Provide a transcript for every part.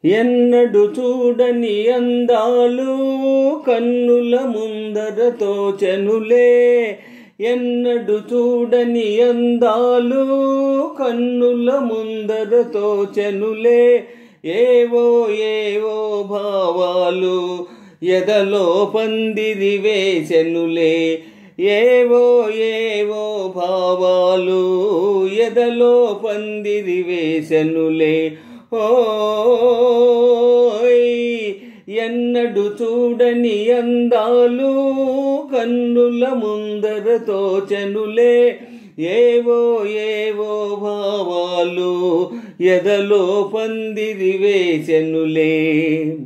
ఎన్నడు చూడని అందాలు కన్నుల ముందర తోచెనులే. ఎన్నడు చూడని అందాలు కన్నుల ముందర తోచెనులే. ఏవో ఏవో భావాలు ఎదలో పందిరి వేసెనులే. ఏవో ఏవో భావాలు ఎదలో పందిరి వేసెనులే. ఓయ్ ఎన్నడు చూడని అందాలు కన్నుల ముందర తోచెనులే. ఏవో ఏవో భావాలు ఎదలో పందిరి వేసెనులే.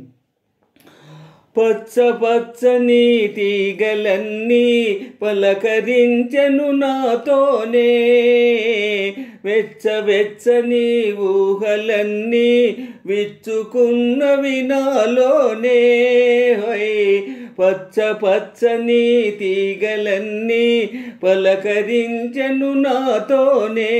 పచ్చ పచ్చని తీగలన్నీ పలకరించెను నాతోనే. వెచ్చ వెచ్చని ఊహలన్నీ విచ్చుకున్నవి నాలోనే. పచ్చ పచ్చని తీగలన్నీ పలకరించెను నాతోనే.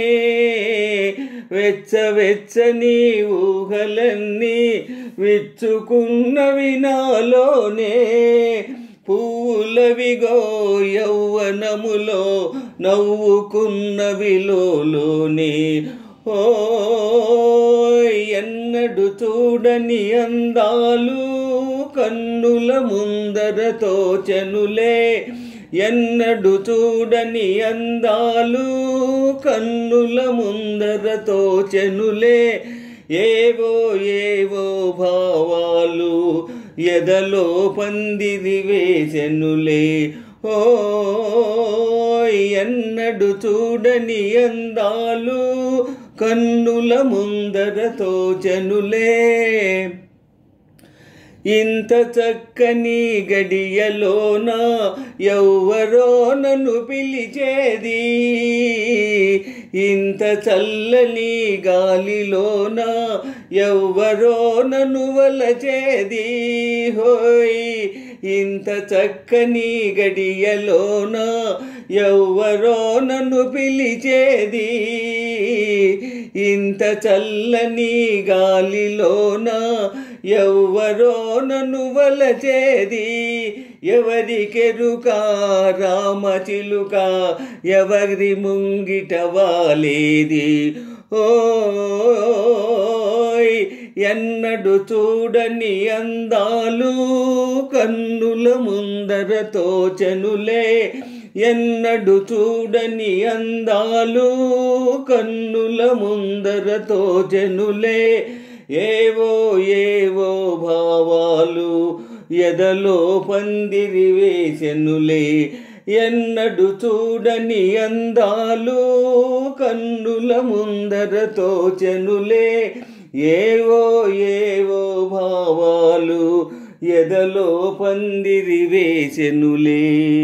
వెచ్చ వెచ్చని ఊహలన్నీ విచ్చుకున్నవి నాలోనే. పూలవిగో యౌవనములో నవ్వుకున్నవి లోలోనే. ఎన్నడు చూడని అందాలు కన్నుల ముందర తోచెనులే. ఎన్నడు చూడని అందాలు కన్నుల ముందర తోచెనులే. ఏవో ఏవో భావాలు ఎదలో పందిరి వేసెనులే. ఎన్నడు చూడని అందాలు కన్నుల ముందర తోచెనులే. ఇంత చక్కని గడియలోన ఎవ్వరో నన్ను పిలిచేది. ఇంత చల్లని గాలిలోన ఎవ్వరో నన్ను వలచేది. ఇంత చక్కని గడియలోన ఎవ్వరో నన్ను పిలిచేది. ఇంత చల్లని గాలిలోన ఎవ్వరో నన్ను వలచేది. ఎవరికెరుక రామచిలుక ఎవరి ముంగిట వాలేది. ఎన్నడు చూడని అందాలు కన్నుల ముందర తోచెనులే. ఎన్నడు చూడని అందాలు కన్నుల ముందర తోచెనులే. ఏవో ఏవో భావాలు ఎదలో పందిరి వేసెనులే. ఎన్నడు చూడని అందాలు కన్నుల ముందర తోచెనులే. ఏవో ఏవో భావాలు ఎదలో పందిరి వేసెనులే.